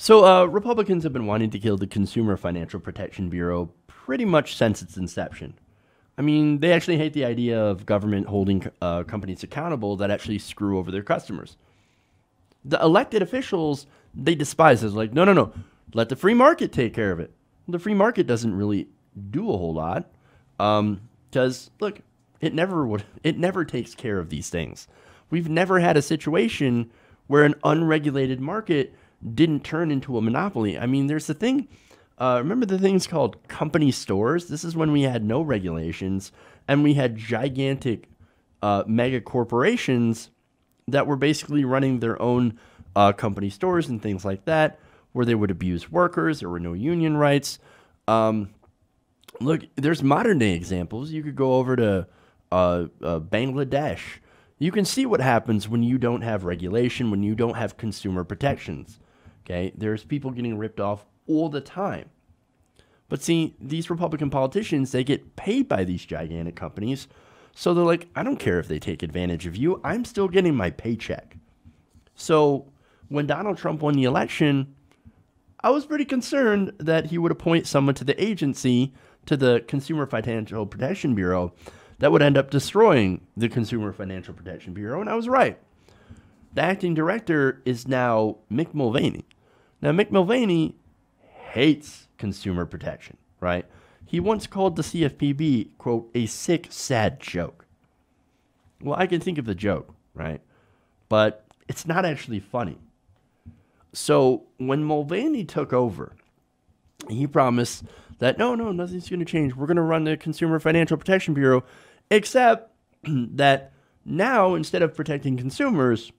Republicans have been wanting to kill the Consumer Financial Protection Bureau pretty much since its inception. I mean, they actually hate the idea of government holding companies accountable that actually screw over their customers. The elected officials, they despise this. Like, no, let the free market take care of it. The free market doesn't really do a whole lot because, look, it never takes care of these things. We've never had a situation where an unregulated market didn't turn into a monopoly. I mean, there's the thing. Remember the things called company stores? This is when we had no regulations and we had gigantic mega corporations that were basically running their own company stores and things like that, where they would abuse workers. There were no union rights. Look, there's modern day examples. You could go over to Bangladesh. You can see what happens when you don't have regulation, when you don't have consumer protections. Okay, there's people getting ripped off all the time. But see, these Republican politicians, they get paid by these gigantic companies. So they're like, I don't care if they take advantage of you. I'm still getting my paycheck. So when Donald Trump won the election, I was pretty concerned that he would appoint someone to the agency, to the Consumer Financial Protection Bureau, that would end up destroying the Consumer Financial Protection Bureau. And I was right. The acting director is now Mick Mulvaney. Now, Mick Mulvaney hates consumer protection, right? He once called the CFPB, quote, a sick, sad joke. Well, I can think of the joke, right? But it's not actually funny. So when Mulvaney took over, he promised that, no, nothing's going to change. We're going to run the Consumer Financial Protection Bureau, except that now, instead of protecting consumers,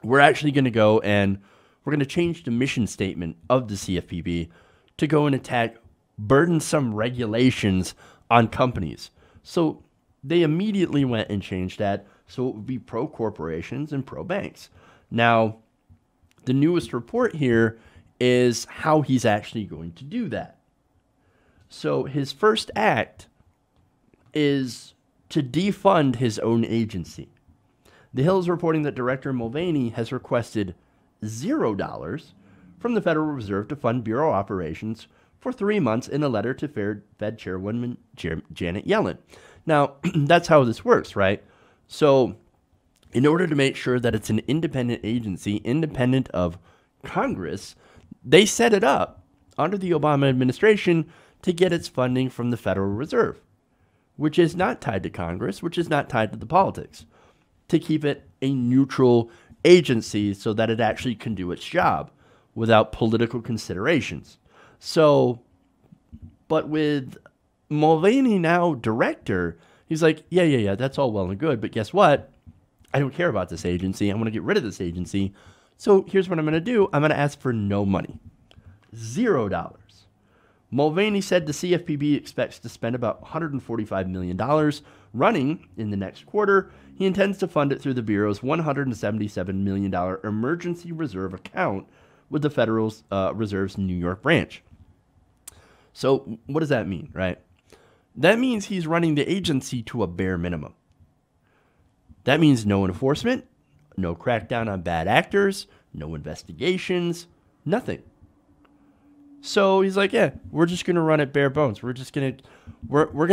we're actually going to go and we're going to change the mission statement of the CFPB to go and attack burdensome regulations on companies. So they immediately went and changed that so it would be pro-corporations and pro-banks. Now, the newest report here is how he's actually going to do that. So his first act is to defund his own agency. The Hill is reporting that Director Mulvaney has requested $0 from the Federal Reserve to fund bureau operations for 3 months in a letter to Fed Chairwoman Janet Yellen. Now, that's how this works, right? So in order to make sure that it's an independent agency, independent of Congress, they set it up under the Obama administration to get its funding from the Federal Reserve, which is not tied to Congress, which is not tied to the politics, to keep it a neutral agency so that it actually can do its job without political considerations. So, but with Mulvaney now director, he's like, yeah, that's all well and good, but guess what? I don't care about this agency. I'm going to get rid of this agency. So here's what I'm going to do. I'm going to ask for no money. $0. Mulvaney said the CFPB expects to spend about $145 million running in the next quarter. He intends to fund it through the Bureau's $177 million emergency reserve account with the Federal Reserve's New York branch. So what does that mean, right? That means he's running the agency to a bare minimum. That means no enforcement, no crackdown on bad actors, no investigations, nothing. So he's like, yeah, we're just going to run it bare bones. We're going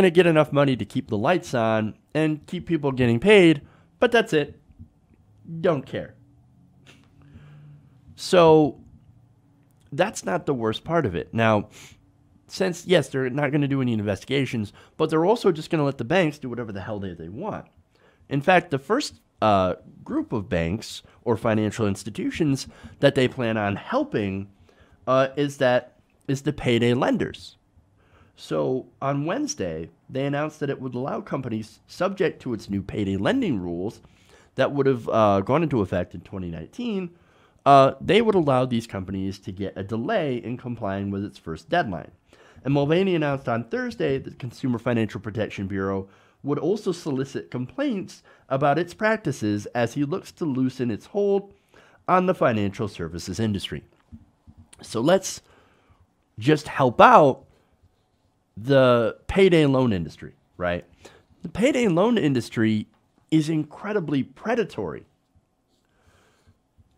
to get enough money to keep the lights on and keep people getting paid, but that's it. Don't care. So that's not the worst part of it. Now, since, yes, they're not going to do any investigations, but they're also just going to let the banks do whatever the hell they want. In fact, the first group of banks or financial institutions that they plan on helping is the payday lenders. So on Wednesday, they announced that it would allow companies subject to its new payday lending rules that would have gone into effect in 2019. They would allow these companies to get a delay in complying with its first deadline. And Mulvaney announced on Thursday that the Consumer Financial Protection Bureau would also solicit complaints about its practices as he looks to loosen its hold on the financial services industry. So let's just help out the payday loan industry, right? The payday loan industry is incredibly predatory.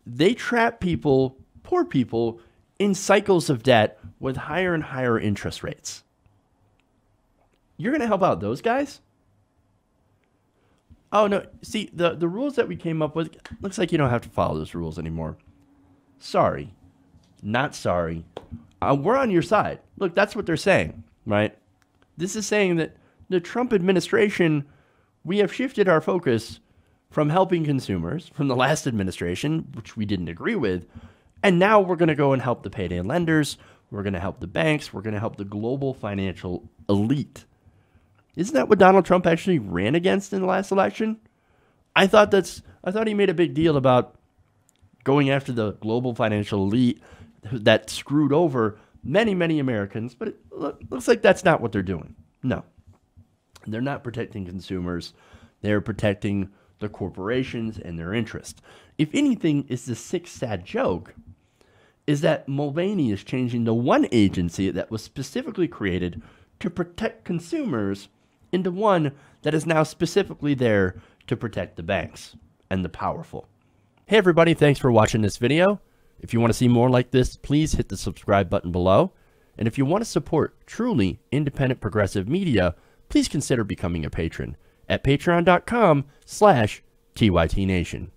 They trap people, poor people, in cycles of debt with higher and higher interest rates. You're going to help out those guys? Oh, no. See, the rules that we came up with, looks like you don't have to follow those rules anymore. Sorry. Not sorry. We're on your side. Look, that's what they're saying, right? This is saying that the Trump administration, we have shifted our focus from helping consumers from the last administration, which we didn't agree with, and now we're going to go and help the payday lenders. We're going to help the banks. We're going to help the global financial elite. Isn't that what Donald Trump actually ran against in the last election? I thought he made a big deal about going after the global financial elite that screwed over many, many Americans, but it looks like that's not what they're doing. No. They're not protecting consumers. They're protecting the corporations and their interest. If anything, is the sick, sad joke is that Mulvaney is changing the one agency that was specifically created to protect consumers into one that is now specifically there to protect the banks and the powerful. Hey everybody, thanks for watching this video. If you want to see more like this, please hit the subscribe button below. And if you want to support truly independent progressive media, please consider becoming a patron at patreon.com/TYTNation.